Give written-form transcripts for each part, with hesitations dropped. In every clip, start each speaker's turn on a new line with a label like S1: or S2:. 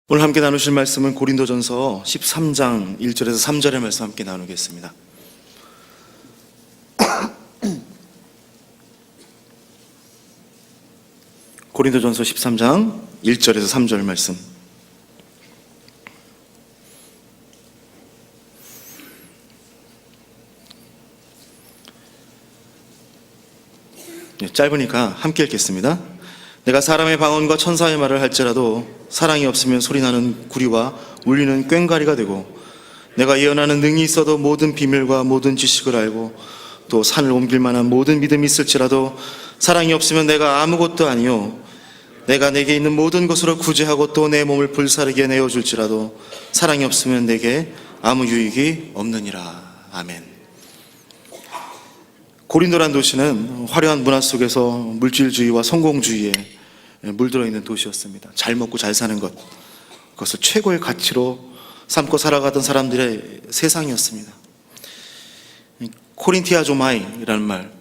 S1: 오늘 함께 나누실 말씀은 고린도전서 13장 1절에서 3절의 말씀 함께 나누겠습니다. 고린도전서 13장 1절에서 3절 말씀. 짧으니까 함께 읽겠습니다. 내가 사람의 방언과 천사의 말을 할지라도 사랑이 없으면 소리나는 구리와 울리는 꽹과리가 되고, 내가 예언하는 능이 있어도 모든 비밀과 모든 지식을 알고 또 산을 옮길 만한 모든 믿음이 있을지라도 사랑이 없으면 내가 아무것도 아니요, 내가 내게 있는 모든 것으로 구제하고 또 내 몸을 불사르게 내어줄지라도 사랑이 없으면 내게 아무 유익이 없느니라. 아멘. 고린도란 도시는 화려한 문화 속에서 물질주의와 성공주의에 물들어 있는 도시였습니다. 잘 먹고 잘 사는 것, 그것을 최고의 가치로 삼고 살아가던 사람들의 세상이었습니다. 코린티아조마이라는 말,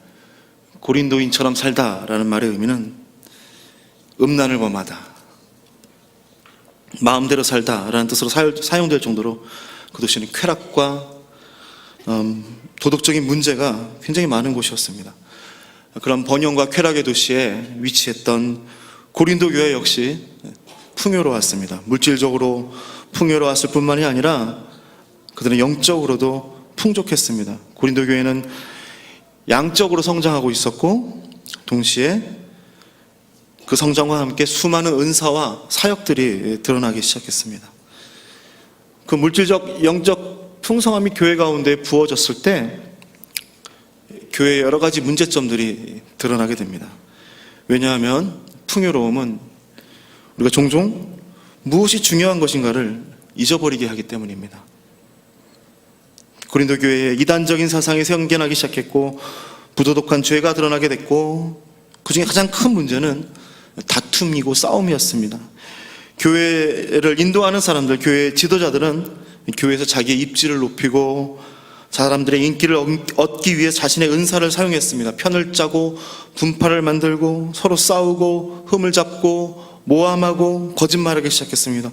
S1: 고린도인처럼 살다라는 말의 의미는 음란을 범하다, 마음대로 살다라는 뜻으로 사용될 정도로 그 도시는 쾌락과 도덕적인 문제가 굉장히 많은 곳이었습니다. 그런 번영과 쾌락의 도시에 위치했던 고린도 교회 역시 풍요로웠습니다. 물질적으로 풍요로웠을 뿐만이 아니라 그들은 영적으로도 풍족했습니다. 고린도 교회는 양적으로 성장하고 있었고, 동시에 그 성장과 함께 수많은 은사와 사역들이 드러나기 시작했습니다. 그 물질적, 영적 풍성함이 교회 가운데 부어졌을 때 교회의 여러 가지 문제점들이 드러나게 됩니다. 왜냐하면 풍요로움은 우리가 종종 무엇이 중요한 것인가를 잊어버리게 하기 때문입니다. 고린도 교회에 이단적인 사상이 생겨나기 시작했고, 부도덕한 죄가 드러나게 됐고, 그 중에 가장 큰 문제는 다툼이고 싸움이었습니다. 교회를 인도하는 사람들, 교회 지도자들은 교회에서 자기의 입지를 높이고 사람들의 인기를 얻기 위해 자신의 은사를 사용했습니다. 편을 짜고 분파를 만들고 서로 싸우고 흠을 잡고 모함하고 거짓말하기 시작했습니다.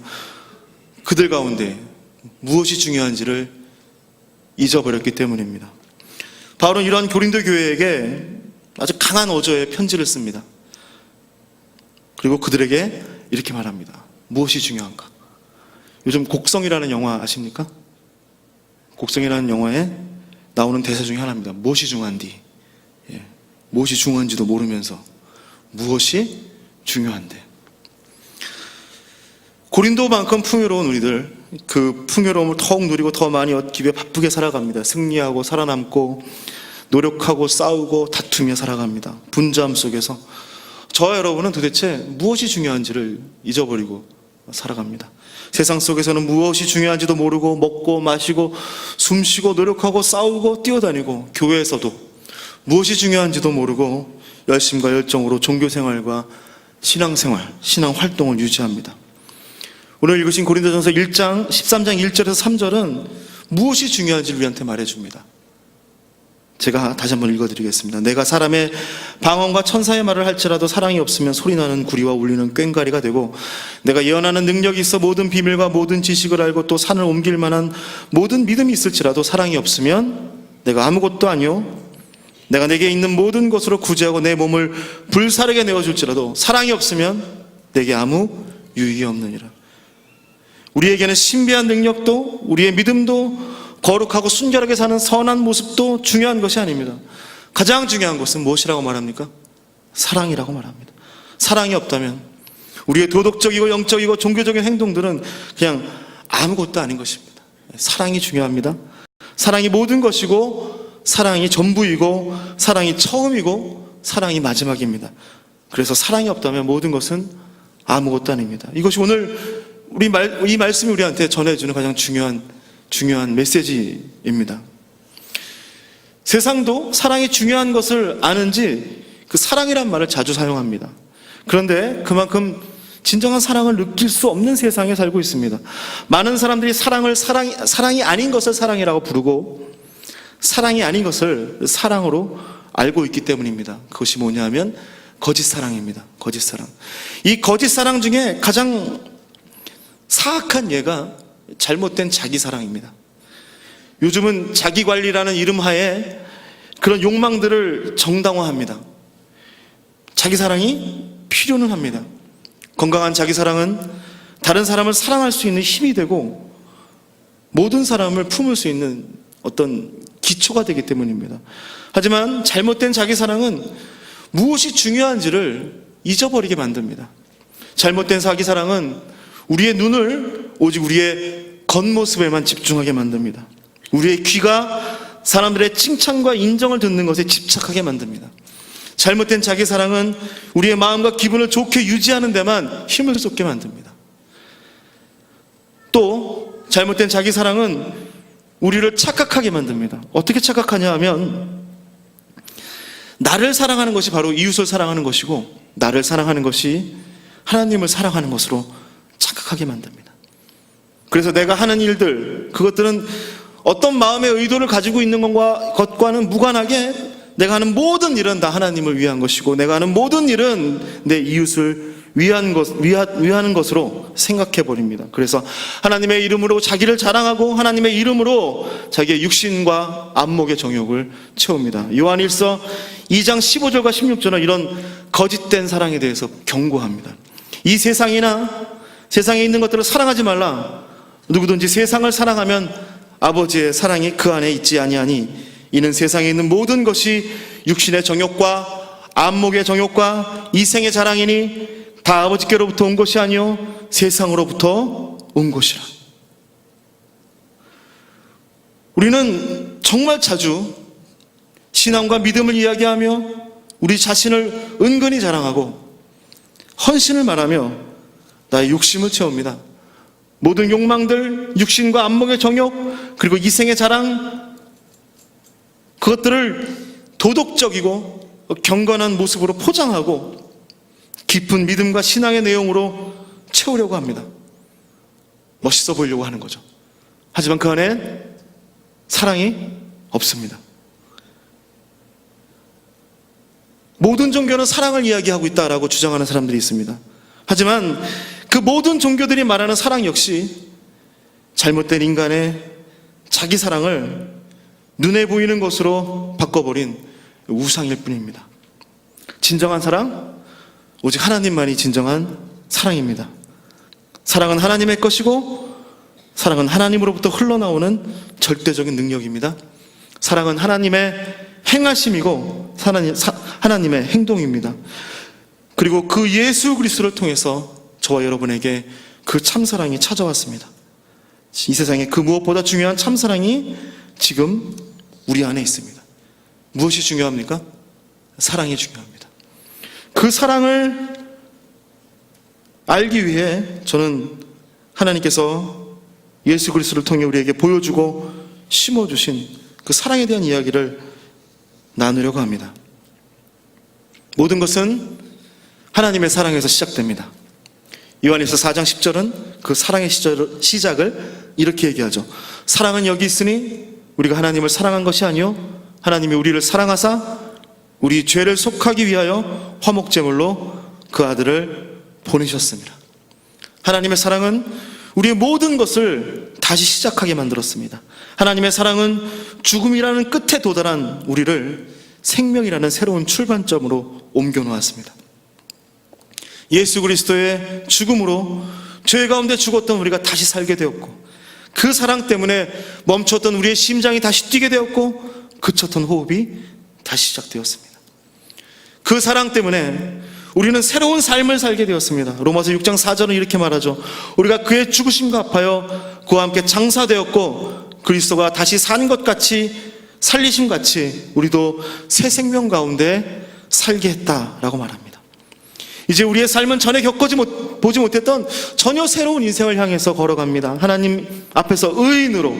S1: 그들 가운데 무엇이 중요한지를 잊어버렸기 때문입니다. 바울은 이러한 고린도 교회에게 아주 강한 어조의 편지를 씁니다. 그리고 그들에게 이렇게 말합니다. 무엇이 중요한가? 요즘 곡성이라는 영화 아십니까? 곡성이라는 영화에 나오는 대사 중에 하나입니다. 무엇이 중요한디? 무엇이 중요한지도 모르면서 무엇이 중요한데. 고린도만큼 풍요로운 우리들, 그 풍요로움을 더욱 누리고 더 많이 얻기 위해 바쁘게 살아갑니다. 승리하고 살아남고 노력하고 싸우고 다투며 살아갑니다. 분주함 속에서 저와 여러분은 도대체 무엇이 중요한지를 잊어버리고 살아갑니다. 세상 속에서는 무엇이 중요한지도 모르고 먹고 마시고 숨쉬고 노력하고 싸우고 뛰어다니고, 교회에서도 무엇이 중요한지도 모르고 열심과 열정으로 종교생활과 신앙생활, 신앙활동을 유지합니다. 오늘 읽으신 고린도전서 13장 1절에서 3절은 무엇이 중요한지를 우리한테 말해줍니다. 제가 다시 한번 읽어드리겠습니다. 내가 사람의 방언과 천사의 말을 할지라도 사랑이 없으면 소리나는 구리와 울리는 꽹과리가 되고, 내가 예언하는 능력이 있어 모든 비밀과 모든 지식을 알고 또 산을 옮길 만한 모든 믿음이 있을지라도 사랑이 없으면 내가 아무것도 아니요, 내가 내게 있는 모든 것으로 구제하고 내 몸을 불사르게 내어줄지라도 사랑이 없으면 내게 아무 유익이 없느니라. 우리에게는 신비한 능력도 우리의 믿음도 거룩하고 순결하게 사는 선한 모습도 중요한 것이 아닙니다. 가장 중요한 것은 무엇이라고 말합니까? 사랑이라고 말합니다. 사랑이 없다면 우리의 도덕적이고 영적이고 종교적인 행동들은 그냥 아무것도 아닌 것입니다. 사랑이 중요합니다. 사랑이 모든 것이고, 사랑이 전부이고, 사랑이 처음이고, 사랑이 마지막입니다. 그래서 사랑이 없다면 모든 것은 아무것도 아닙니다. 이것이 오늘 이 말씀이 우리한테 전해주는 가장 중요한 메시지입니다. 세상도 사랑이 중요한 것을 아는지 그 사랑이란 말을 자주 사용합니다. 그런데 그만큼 진정한 사랑을 느낄 수 없는 세상에 살고 있습니다. 많은 사람들이 사랑이 아닌 것을 사랑이라고 부르고, 사랑이 아닌 것을 사랑으로 알고 있기 때문입니다. 그것이 뭐냐면 거짓 사랑입니다. 거짓 사랑. 이 거짓 사랑 중에 가장 사악한 예가 잘못된 자기사랑입니다. 요즘은 자기관리라는 이름하에 그런 욕망들을 정당화합니다. 자기사랑이 필요는 합니다. 건강한 자기사랑은 다른 사람을 사랑할 수 있는 힘이 되고 모든 사람을 품을 수 있는 어떤 기초가 되기 때문입니다. 하지만 잘못된 자기사랑은 무엇이 중요한지를 잊어버리게 만듭니다. 잘못된 자기사랑은 우리의 눈을 오직 우리의 겉모습에만 집중하게 만듭니다. 우리의 귀가 사람들의 칭찬과 인정을 듣는 것에 집착하게 만듭니다. 잘못된 자기사랑은 우리의 마음과 기분을 좋게 유지하는 데만 힘을 쏟게 만듭니다. 또 잘못된 자기사랑은 우리를 착각하게 만듭니다. 어떻게 착각하냐 하면 나를 사랑하는 것이 바로 이웃을 사랑하는 것이고 나를 사랑하는 것이 하나님을 사랑하는 것으로 착각하게 만듭니다. 그래서 내가 하는 일들, 그것들은 어떤 마음의 의도를 가지고 있는 것과는 무관하게 내가 하는 모든 일은 다 하나님을 위한 것이고 내가 하는 모든 일은 내 이웃을 위하는 것으로 생각해 버립니다. 그래서 하나님의 이름으로 자기를 자랑하고 하나님의 이름으로 자기의 육신과 안목의 정욕을 채웁니다. 요한일서 2장 15절과 16절은 이런 거짓된 사랑에 대해서 경고합니다. 이 세상이나 세상에 있는 것들을 사랑하지 말라. 누구든지 세상을 사랑하면 아버지의 사랑이 그 안에 있지 아니하니 이는 세상에 있는 모든 것이 육신의 정욕과 안목의 정욕과 이생의 자랑이니 다 아버지께로부터 온 것이 아니요 세상으로부터 온 것이라. 우리는 정말 자주 신앙과 믿음을 이야기하며 우리 자신을 은근히 자랑하고 헌신을 말하며 나의 욕심을 채웁니다. 모든 욕망들, 육신과 안목의 정욕, 그리고 이생의 자랑, 그것들을 도덕적이고 경건한 모습으로 포장하고 깊은 믿음과 신앙의 내용으로 채우려고 합니다. 멋있어 보이려고 하는 거죠. 하지만 그 안에 사랑이 없습니다. 모든 종교는 사랑을 이야기하고 있다라고 주장하는 사람들이 있습니다. 하지만 그 모든 종교들이 말하는 사랑 역시 잘못된 인간의 자기 사랑을 눈에 보이는 것으로 바꿔버린 우상일 뿐입니다. 진정한 사랑, 오직 하나님만이 진정한 사랑입니다. 사랑은 하나님의 것이고 사랑은 하나님으로부터 흘러나오는 절대적인 능력입니다. 사랑은 하나님의 행하심이고 하나님의 행동입니다. 그리고 그 예수 그리스도를 통해서 저와 여러분에게 그 참사랑이 찾아왔습니다. 이 세상에 그 무엇보다 중요한 참사랑이 지금 우리 안에 있습니다. 무엇이 중요합니까? 사랑이 중요합니다. 그 사랑을 알기 위해 저는 하나님께서 예수 그리스도를 통해 우리에게 보여주고 심어주신 그 사랑에 대한 이야기를 나누려고 합니다. 모든 것은 하나님의 사랑에서 시작됩니다. 요한일서 4장 10절은 그 사랑의 시작을 이렇게 얘기하죠. 사랑은 여기 있으니 우리가 하나님을 사랑한 것이 아니요 하나님이 우리를 사랑하사 우리 죄를 속하기 위하여 화목제물로 그 아들을 보내셨습니다. 하나님의 사랑은 우리의 모든 것을 다시 시작하게 만들었습니다. 하나님의 사랑은 죽음이라는 끝에 도달한 우리를 생명이라는 새로운 출발점으로 옮겨 놓았습니다. 예수 그리스도의 죽음으로 죄 가운데 죽었던 우리가 다시 살게 되었고 그 사랑 때문에 멈췄던 우리의 심장이 다시 뛰게 되었고 그쳤던 호흡이 다시 시작되었습니다. 그 사랑 때문에 우리는 새로운 삶을 살게 되었습니다. 로마서 6장 4절은 이렇게 말하죠. 우리가 그의 죽으심과 합하여 그와 함께 장사되었고 그리스도가 다시 산 것 같이 살리심 같이 우리도 새 생명 가운데 살게 했다라고 말합니다. 이제 우리의 삶은 전에 보지 못했던 전혀 새로운 인생을 향해서 걸어갑니다. 하나님 앞에서 의인으로,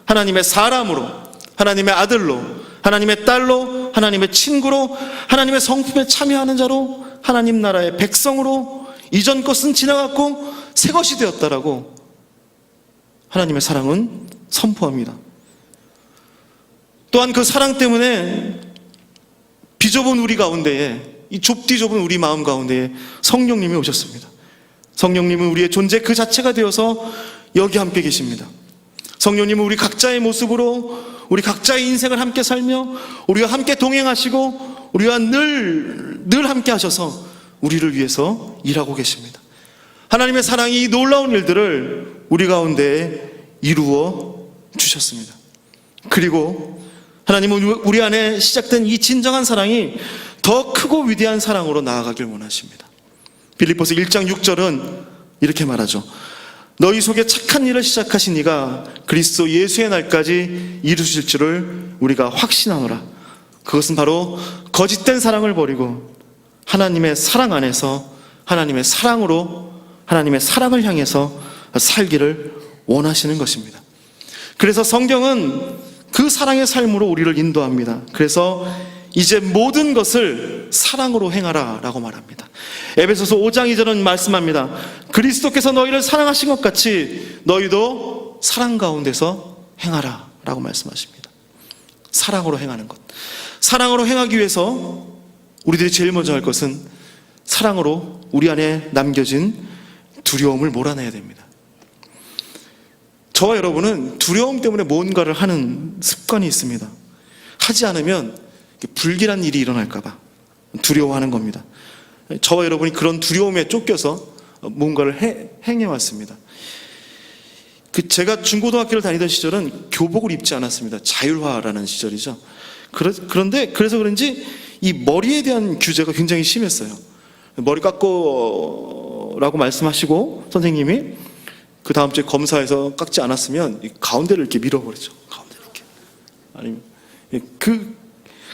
S1: 하나님의 사람으로, 하나님의 아들로, 하나님의 딸로, 하나님의 친구로, 하나님의 성품에 참여하는 자로, 하나님 나라의 백성으로 이전 것은 지나갔고 새 것이 되었다라고 하나님의 사랑은 선포합니다. 또한 그 사랑 때문에 비좁은 우리 가운데에 이 좁디 좁은 우리 마음 가운데에 성령님이 오셨습니다. 성령님은 우리의 존재 그 자체가 되어서 여기 함께 계십니다. 성령님은 우리 각자의 모습으로 우리 각자의 인생을 함께 살며 우리와 함께 동행하시고 우리와 늘 함께 하셔서 우리를 위해서 일하고 계십니다. 하나님의 사랑이 이 놀라운 일들을 우리 가운데 이루어 주셨습니다. 그리고 하나님은 우리 안에 시작된 이 진정한 사랑이 더 크고 위대한 사랑으로 나아가길 원하십니다. 빌립보서 1장 6절은 이렇게 말하죠. 너희 속에 착한 일을 시작하신 이가 그리스도 예수의 날까지 이루실 줄을 우리가 확신하노라. 그것은 바로 거짓된 사랑을 버리고 하나님의 사랑 안에서 하나님의 사랑으로 하나님의 사랑을 향해서 살기를 원하시는 것입니다. 그래서 성경은 그 사랑의 삶으로 우리를 인도합니다. 그래서 이제 모든 것을 사랑으로 행하라 라고 말합니다. 에베소서 5장 2절은 말씀합니다. 그리스도께서 너희를 사랑하신 것 같이 너희도 사랑 가운데서 행하라 라고 말씀하십니다. 사랑으로 행하는 것. 사랑으로 행하기 위해서 우리들이 제일 먼저 할 것은 사랑으로 우리 안에 남겨진 두려움을 몰아내야 됩니다. 저와 여러분은 두려움 때문에 뭔가를 하는 습관이 있습니다. 하지 않으면 불길한 일이 일어날까봐 두려워하는 겁니다. 저와 여러분이 그런 두려움에 쫓겨서 뭔가를 행해왔습니다. 제가 중고등학교를 다니던 시절은 교복을 입지 않았습니다. 자율화라는 시절이죠. 그런데 그래서 그런지 이 머리에 대한 규제가 굉장히 심했어요. 머리 깎고 라고 말씀하시고 선생님이 그 다음 주에 검사에서 깎지 않았으면 이 가운데를 이렇게 밀어버리죠. 가운데를 이렇게. 아니면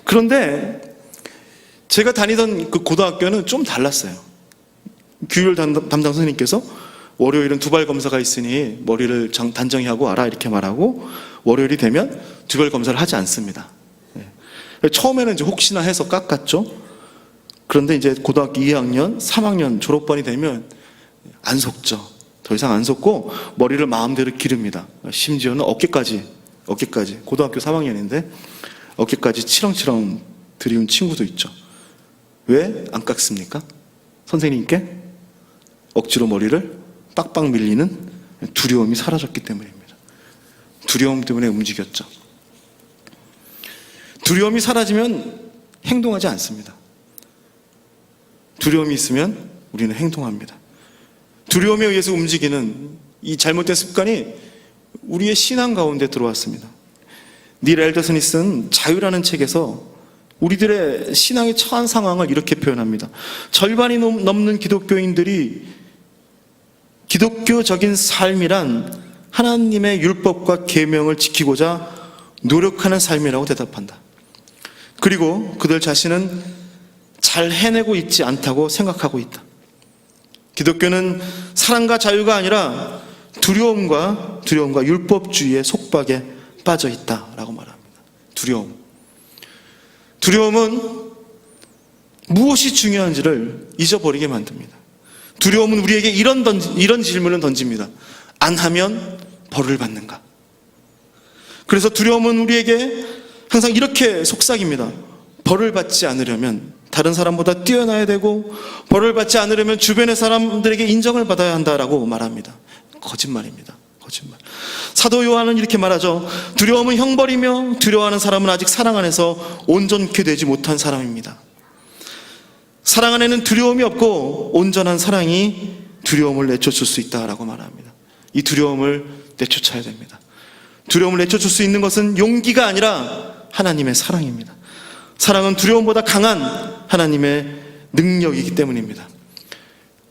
S1: 그런데 제가 다니던 그 고등학교는 좀 달랐어요. 규율 담당 선생님께서 월요일은 두발 검사가 있으니 머리를 단정히 하고 와라 이렇게 말하고 월요일이 되면 두발 검사를 하지 않습니다. 처음에는 이제 혹시나 해서 깎았죠. 그런데 이제 고등학교 2학년, 3학년 졸업반이 되면 안 속죠. 더 이상 안 속고 머리를 마음대로 기릅니다. 심지어는 어깨까지 고등학교 3학년인데 어깨까지 치렁치렁 들이운 친구도 있죠. 왜 안 깎습니까? 선생님께 억지로 머리를 빡빡 밀리는 두려움이 사라졌기 때문입니다. 두려움 때문에 움직였죠. 두려움이 사라지면 행동하지 않습니다. 두려움이 있으면 우리는 행동합니다. 두려움에 의해서 움직이는 이 잘못된 습관이 우리의 신앙 가운데 들어왔습니다. 닐 엘더슨이 쓴 자유라는 책에서 우리들의 신앙에 처한 상황을 이렇게 표현합니다. 절반이 넘는 기독교인들이 기독교적인 삶이란 하나님의 율법과 계명을 지키고자 노력하는 삶이라고 대답한다. 그리고 그들 자신은 잘 해내고 있지 않다고 생각하고 있다. 기독교는 사랑과 자유가 아니라 두려움과 율법주의의 속박에 빠져 있다라고 말합니다. 두려움은 무엇이 중요한지를 잊어버리게 만듭니다. 두려움은 우리에게 이런 질문을 던집니다. 안 하면 벌을 받는가? 그래서 두려움은 우리에게 항상 이렇게 속삭입니다. 벌을 받지 않으려면 다른 사람보다 뛰어나야 되고 벌을 받지 않으려면 주변의 사람들에게 인정을 받아야 한다라고 말합니다. 거짓말입니다. 거짓말. 사도 요한은 이렇게 말하죠. 두려움은 형벌이며 두려워하는 사람은 아직 사랑 안에서 온전케 되지 못한 사람입니다. 사랑 안에는 두려움이 없고 온전한 사랑이 두려움을 내쫓을 수 있다라고 말합니다. 이 두려움을 내쫓아야 됩니다. 두려움을 내쫓을 수 있는 것은 용기가 아니라 하나님의 사랑입니다. 사랑은 두려움보다 강한 하나님의 능력이기 때문입니다.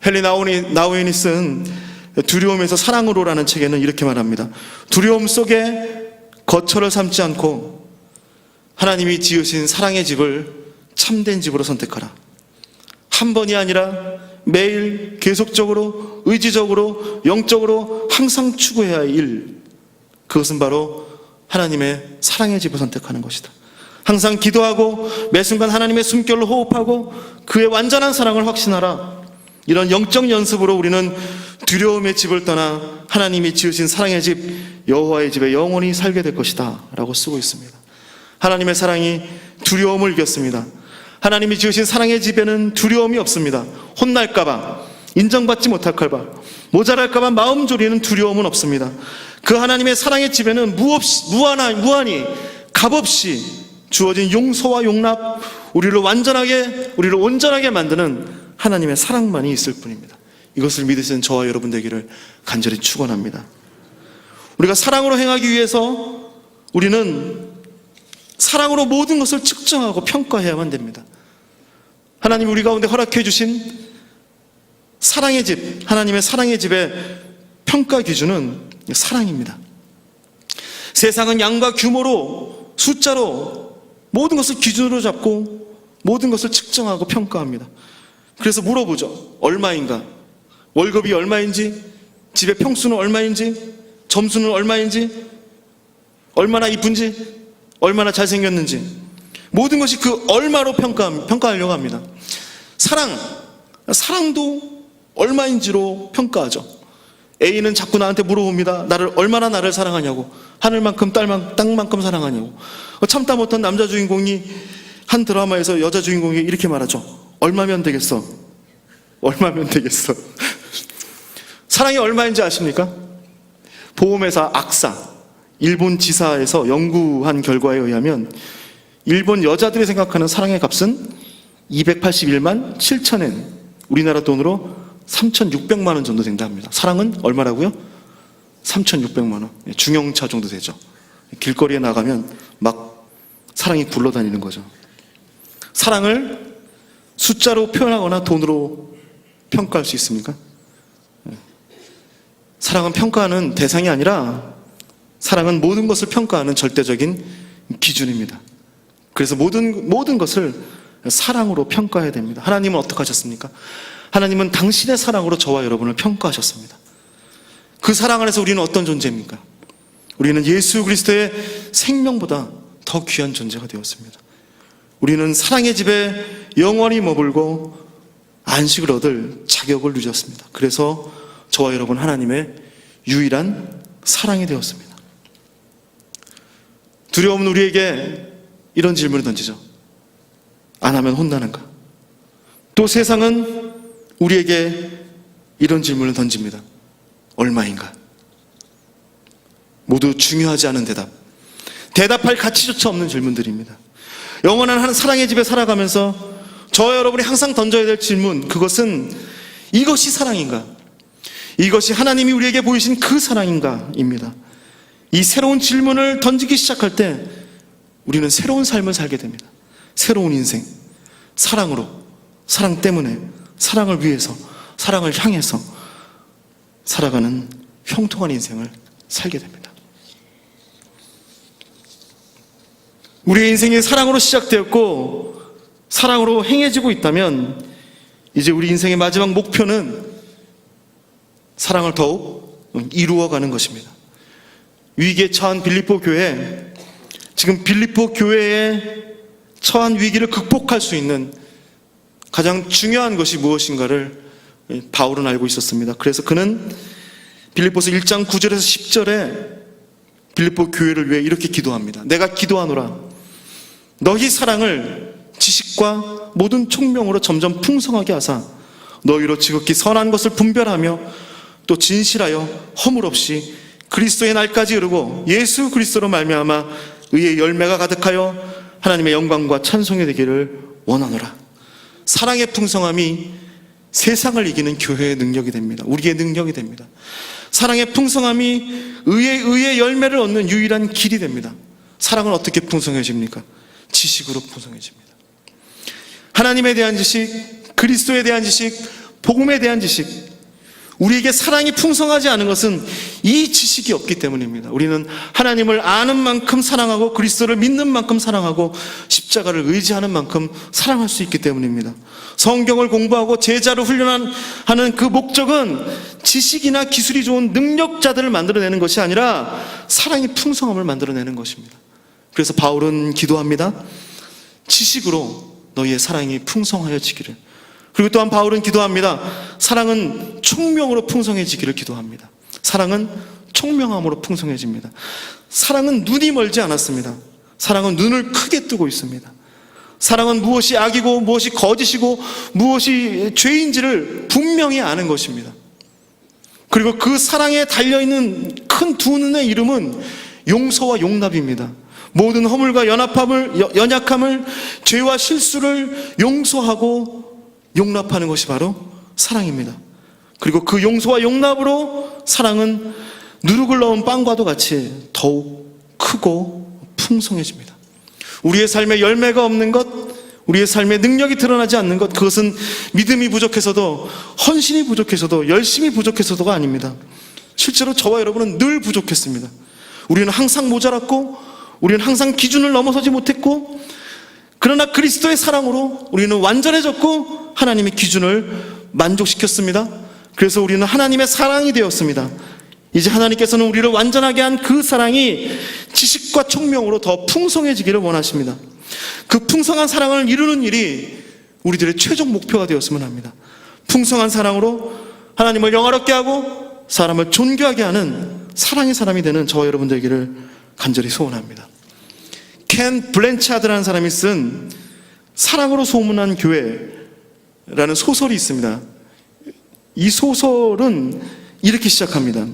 S1: 헨리 나우인이 쓴 두려움에서 사랑으로라는 책에는 이렇게 말합니다. 두려움 속에 거처를 삼지 않고 하나님이 지으신 사랑의 집을 참된 집으로 선택하라. 한 번이 아니라 매일 계속적으로 의지적으로 영적으로 항상 추구해야 할 일, 그것은 바로 하나님의 사랑의 집을 선택하는 것이다. 항상 기도하고 매 순간 하나님의 숨결로 호흡하고 그의 완전한 사랑을 확신하라. 이런 영적 연습으로 우리는 두려움의 집을 떠나 하나님이 지으신 사랑의 집 여호와의 집에 영원히 살게 될 것이다 라고 쓰고 있습니다. 하나님의 사랑이 두려움을 이겼습니다. 하나님이 지으신 사랑의 집에는 두려움이 없습니다. 혼날까봐, 인정받지 못할까봐, 모자랄까봐 마음 졸이는 두려움은 없습니다. 그 하나님의 사랑의 집에는 무한히 값없이 주어진 용서와 용납, 우리를 온전하게 만드는 하나님의 사랑만이 있을 뿐입니다. 이것을 믿으시는 저와 여러분 되기를 간절히 축원합니다. 우리가 사랑으로 행하기 위해서 우리는 사랑으로 모든 것을 측정하고 평가해야만 됩니다. 하나님 우리 가운데 허락해 주신 사랑의 집, 하나님의 사랑의 집의 평가 기준은 사랑입니다. 세상은 양과 규모로, 숫자로 모든 것을 기준으로 잡고 모든 것을 측정하고 평가합니다. 그래서 물어보죠. 얼마인가? 월급이 얼마인지, 집의 평수는 얼마인지, 점수는 얼마인지, 얼마나 이쁜지, 얼마나 잘생겼는지, 모든 것이 그 얼마로 평가하려고 합니다. 사랑도 얼마인지로 평가하죠. A는 자꾸 나한테 물어봅니다. 얼마나 나를 사랑하냐고, 하늘만큼 땅만큼 사랑하냐고. 참다 못한 남자 주인공이 한 드라마에서 여자 주인공이 이렇게 말하죠. 얼마면 되겠어? 얼마면 되겠어? 사랑이 얼마인지 아십니까? 보험회사 악사, 일본 지사에서 연구한 결과에 의하면 일본 여자들이 생각하는 사랑의 값은 281만 7천엔, 우리나라 돈으로 3,600만 원 정도 된다 합니다. 사랑은 얼마라고요? 3,600만 원. 중형차 정도 되죠. 길거리에 나가면 막 사랑이 굴러다니는 거죠. 사랑을 숫자로 표현하거나 돈으로 평가할 수 있습니까? 사랑은 평가하는 대상이 아니라 사랑은 모든 것을 평가하는 절대적인 기준입니다. 그래서 모든 것을 사랑으로 평가해야 됩니다. 하나님은 어떻게 하셨습니까? 하나님은 당신의 사랑으로 저와 여러분을 평가하셨습니다. 그 사랑 안에서 우리는 어떤 존재입니까? 우리는 예수 그리스도의 생명보다 더 귀한 존재가 되었습니다. 우리는 사랑의 집에 영원히 머물고 안식을 얻을 자격을 누렸습니다. 그래서 저와 여러분 하나님의 유일한 사랑이 되었습니다. 두려움은 우리에게 이런 질문을 던지죠. 안 하면 혼나는가? 또 세상은 우리에게 이런 질문을 던집니다. 얼마인가? 모두 중요하지 않은 대답할 가치조차 없는 질문들입니다. 영원한 한 사랑의 집에 살아가면서 저와 여러분이 항상 던져야 될 질문, 그것은 이것이 사랑인가? 이것이 하나님이 우리에게 보이신 그 사랑인가? 입니다. 이 새로운 질문을 던지기 시작할 때 우리는 새로운 삶을 살게 됩니다. 새로운 인생, 사랑으로, 사랑 때문에, 사랑을 위해서, 사랑을 향해서 살아가는 형통한 인생을 살게 됩니다. 우리의 인생이 사랑으로 시작되었고 사랑으로 행해지고 있다면 이제 우리 인생의 마지막 목표는 사랑을 더욱 이루어가는 것입니다. 위기에 처한 빌립보 교회, 지금 빌립보 교회에 처한 위기를 극복할 수 있는 가장 중요한 것이 무엇인가를 바울은 알고 있었습니다. 그래서 그는 빌립보서 1장 9절에서 10절에 빌립보 교회를 위해 이렇게 기도합니다. 내가 기도하노라. 너희 사랑을 지식과 모든 총명으로 점점 풍성하게 하사 너희로 지극히 선한 것을 분별하며 또 진실하여 허물 없이 그리스도의 날까지 이르고 예수 그리스도로 말미암아 의의 열매가 가득하여 하나님의 영광과 찬송이 되기를 원하노라. 사랑의 풍성함이 세상을 이기는 교회의 능력이 됩니다. 우리의 능력이 됩니다. 사랑의 풍성함이 의의 열매를 얻는 유일한 길이 됩니다. 사랑은 어떻게 풍성해집니까? 지식으로 풍성해집니다. 하나님에 대한 지식, 그리스도에 대한 지식, 복음에 대한 지식, 우리에게 사랑이 풍성하지 않은 것은 이 지식이 없기 때문입니다. 우리는 하나님을 아는 만큼 사랑하고 그리스도를 믿는 만큼 사랑하고 십자가를 의지하는 만큼 사랑할 수 있기 때문입니다. 성경을 공부하고 제자로 훈련하는 그 목적은 지식이나 기술이 좋은 능력자들을 만들어내는 것이 아니라 사랑의 풍성함을 만들어내는 것입니다. 그래서 바울은 기도합니다. 지식으로 너희의 사랑이 풍성하여지기를. 그리고 또한 바울은 기도합니다. 사랑은 총명으로 풍성해지기를 기도합니다. 사랑은 총명함으로 풍성해집니다. 사랑은 눈이 멀지 않았습니다. 사랑은 눈을 크게 뜨고 있습니다. 사랑은 무엇이 악이고 무엇이 거짓이고 무엇이 죄인지를 분명히 아는 것입니다. 그리고 그 사랑에 달려있는 큰 두 눈의 이름은 용서와 용납입니다. 모든 허물과 연약함을, 죄와 실수를 용서하고 용납하는 것이 바로 사랑입니다. 그리고 그 용서와 용납으로 사랑은 누룩을 넣은 빵과도 같이 더욱 크고 풍성해집니다. 우리의 삶에 열매가 없는 것, 우리의 삶에 능력이 드러나지 않는 것, 그것은 믿음이 부족해서도, 헌신이 부족해서도, 열심이 부족해서도가 아닙니다. 실제로 저와 여러분은 늘 부족했습니다. 우리는 항상 모자랐고, 우리는 항상 기준을 넘어서지 못했고, 그러나 그리스도의 사랑으로 우리는 완전해졌고 하나님의 기준을 만족시켰습니다. 그래서 우리는 하나님의 사랑이 되었습니다. 이제 하나님께서는 우리를 완전하게 한 그 사랑이 지식과 총명으로 더 풍성해지기를 원하십니다. 그 풍성한 사랑을 이루는 일이 우리들의 최종 목표가 되었으면 합니다. 풍성한 사랑으로 하나님을 영화롭게 하고 사람을 존귀하게 하는 사랑의 사람이 되는 저와 여러분 되기를 간절히 소원합니다. 켄 블랜차드라는 사람이 쓴 사랑으로 소문난 교회라는 소설이 있습니다. 이 소설은 이렇게 시작합니다.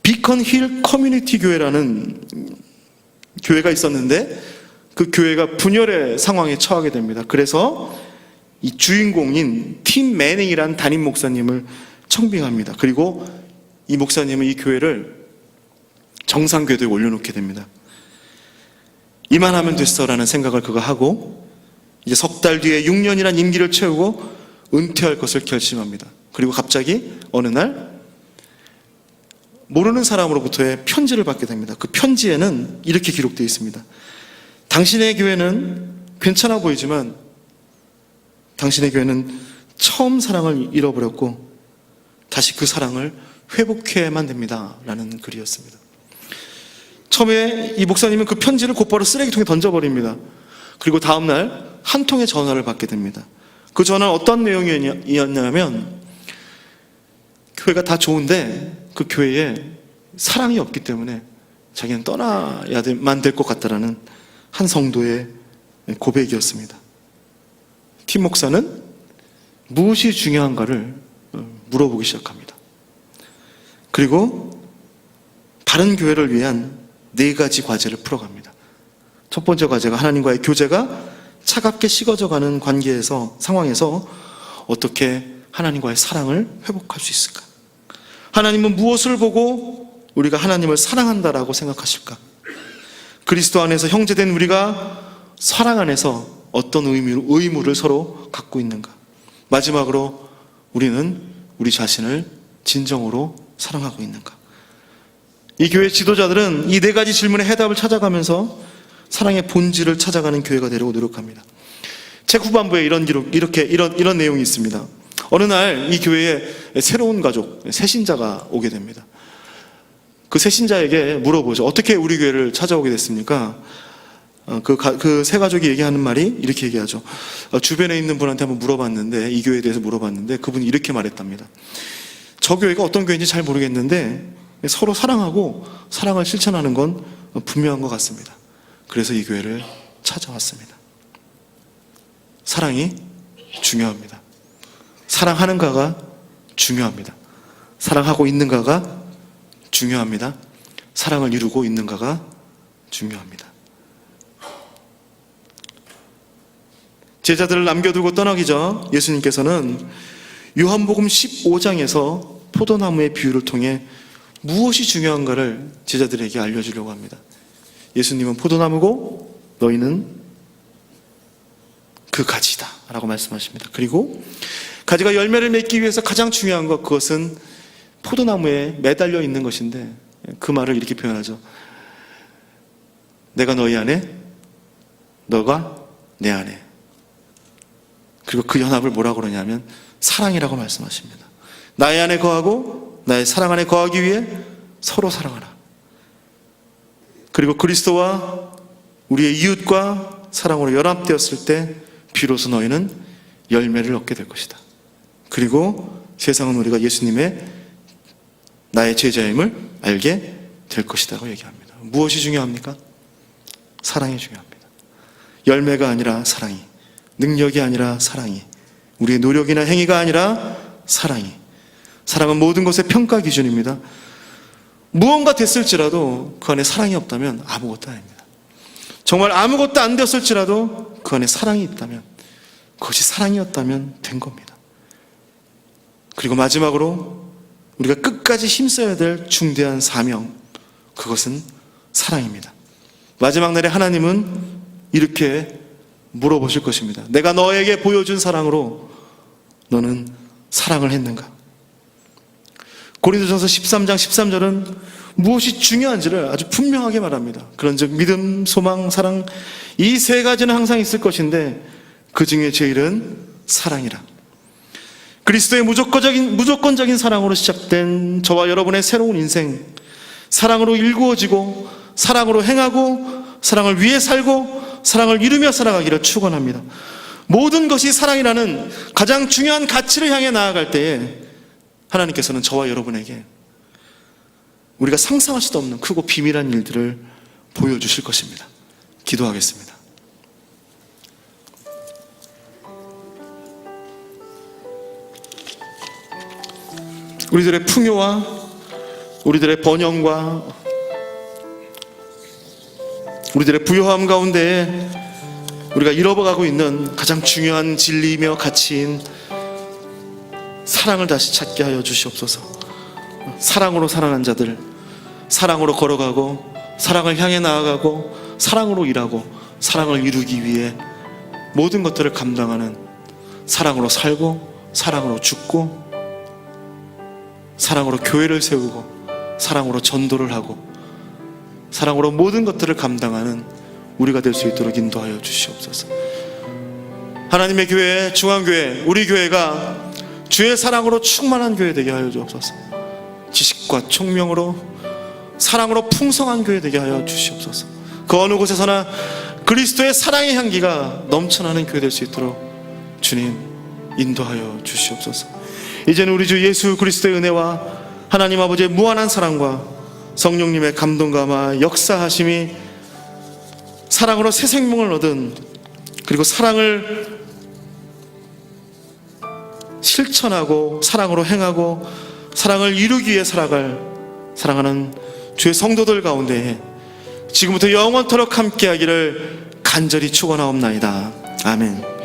S1: 비컨 힐 커뮤니티 교회라는 교회가 있었는데 그 교회가 분열의 상황에 처하게 됩니다. 그래서 이 주인공인 팀 매닝이라는 담임 목사님을 청빙합니다. 그리고 이 목사님은 이 교회를 정상궤도에 올려놓게 됩니다. 이만하면 됐어라는 생각을 그가 하고 이제 석 달 뒤에 6년이란 임기를 채우고 은퇴할 것을 결심합니다. 그리고 갑자기 어느 날 모르는 사람으로부터의 편지를 받게 됩니다. 그 편지에는 이렇게 기록되어 있습니다. 당신의 교회는 괜찮아 보이지만 당신의 교회는 처음 사랑을 잃어버렸고 다시 그 사랑을 회복해야만 됩니다. 라는 글이었습니다. 처음에 이 목사님은 그 편지를 곧바로 쓰레기통에 던져버립니다. 그리고 다음날 한 통의 전화를 받게 됩니다. 그 전화는 어떤 내용이었냐면 교회가 다 좋은데 그 교회에 사랑이 없기 때문에 자기는 떠나야만 될 것 같다라는 한 성도의 고백이었습니다. 팀 목사는 무엇이 중요한가를 물어보기 시작합니다. 그리고 다른 교회를 위한 4가지 과제를 풀어갑니다. 첫 번째 과제가 하나님과의 교제가 차갑게 식어져가는 상황에서 어떻게 하나님과의 사랑을 회복할 수 있을까? 하나님은 무엇을 보고 우리가 하나님을 사랑한다라고 생각하실까? 그리스도 안에서 형제된 우리가 사랑 안에서 어떤 의무를 서로 갖고 있는가? 마지막으로 우리는 우리 자신을 진정으로 사랑하고 있는가? 이 교회 지도자들은 이 4가지 질문의 해답을 찾아가면서 사랑의 본질을 찾아가는 교회가 되려고 노력합니다. 책 후반부에 이런 내용이 있습니다. 어느 날 이 교회에 새로운 가족, 새신자가 오게 됩니다. 그 새신자에게 물어보죠. 어떻게 우리 교회를 찾아오게 됐습니까? 그 새 가족이 얘기하는 말이 이렇게 얘기하죠. 주변에 있는 분한테 한번 물어봤는데, 이 교회에 대해서 물어봤는데 그분이 이렇게 말했답니다. 저 교회가 어떤 교회인지 잘 모르겠는데 서로 사랑하고 사랑을 실천하는 건 분명한 것 같습니다. 그래서 이 교회를 찾아왔습니다. 사랑이 중요합니다. 사랑하는가가 중요합니다. 사랑하고 있는가가 중요합니다. 사랑을 이루고 있는가가 중요합니다. 제자들을 남겨두고 떠나기 전 예수님께서는 요한복음 15장에서 포도나무의 비유를 통해 무엇이 중요한가를 제자들에게 알려주려고 합니다. 예수님은 포도나무고 너희는 그 가지다 라고 말씀하십니다. 그리고 가지가 열매를 맺기 위해서 가장 중요한 것, 그것은 포도나무에 매달려 있는 것인데 그 말을 이렇게 표현하죠. 내가 너희 안에, 너가 내 안에. 그리고 그 연합을 뭐라고 그러냐면 사랑이라고 말씀하십니다. 나의 안에 거하고 나의 사랑 안에 거하기 위해 서로 사랑하라. 그리고 그리스도와 우리의 이웃과 사랑으로 연합되었을 때 비로소 너희는 열매를 얻게 될 것이다. 그리고 세상은 우리가 예수님의 나의 제자임을 알게 될 것이라고 얘기합니다. 무엇이 중요합니까? 사랑이 중요합니다. 열매가 아니라 사랑이, 능력이 아니라 사랑이, 우리의 노력이나 행위가 아니라 사랑이. 사랑은 모든 것의 평가 기준입니다. 무언가 됐을지라도 그 안에 사랑이 없다면 아무것도 아닙니다. 정말 아무것도 안 되었을지라도 그 안에 사랑이 있다면, 그것이 사랑이었다면 된 겁니다. 그리고 마지막으로 우리가 끝까지 힘써야 될 중대한 사명, 그것은 사랑입니다. 마지막 날에 하나님은 이렇게 물어보실 것입니다. 내가 너에게 보여준 사랑으로 너는 사랑을 했는가? 고린도전서 13장 13절은 무엇이 중요한지를 아주 분명하게 말합니다. 그런즉 믿음, 소망, 사랑, 이 세 가지는 항상 있을 것인데 그 중에 제일은 사랑이라. 그리스도의 무조건적인 사랑으로 시작된 저와 여러분의 새로운 인생, 사랑으로 일구어지고 사랑으로 행하고 사랑을 위해 살고 사랑을 이루며 살아가기를 축원합니다. 모든 것이 사랑이라는 가장 중요한 가치를 향해 나아갈 때에 하나님께서는 저와 여러분에게 우리가 상상할 수도 없는 크고 비밀한 일들을 보여주실 것입니다. 기도하겠습니다. 우리들의 풍요와 우리들의 번영과 우리들의 부요함 가운데에 우리가 잃어가고 있는 가장 중요한 진리이며 가치인 사랑을 다시 찾게 하여 주시옵소서. 사랑으로 살아난 자들, 사랑으로 걸어가고 사랑을 향해 나아가고 사랑으로 일하고 사랑을 이루기 위해 모든 것들을 감당하는, 사랑으로 살고 사랑으로 죽고 사랑으로 교회를 세우고 사랑으로 전도를 하고 사랑으로 모든 것들을 감당하는 우리가 될 수 있도록 인도하여 주시옵소서. 하나님의 교회, 중앙교회, 우리 교회가 주의 사랑으로 충만한 교회 되게 하여 주옵소서. 지식과 총명으로 사랑으로 풍성한 교회 되게 하여 주시옵소서. 그 어느 곳에서나 그리스도의 사랑의 향기가 넘쳐나는 교회 될 수 있도록 주님 인도하여 주시옵소서. 이제는 우리 주 예수 그리스도의 은혜와 하나님 아버지의 무한한 사랑과 성령님의 감동과 역사하심이 사랑으로 새 생명을 얻은, 그리고 사랑을 실천하고 사랑으로 행하고 사랑을 이루기 위해 살아갈 사랑하는 주의 성도들 가운데 지금부터 영원토록 함께하기를 간절히 축원하옵나이다. 아멘.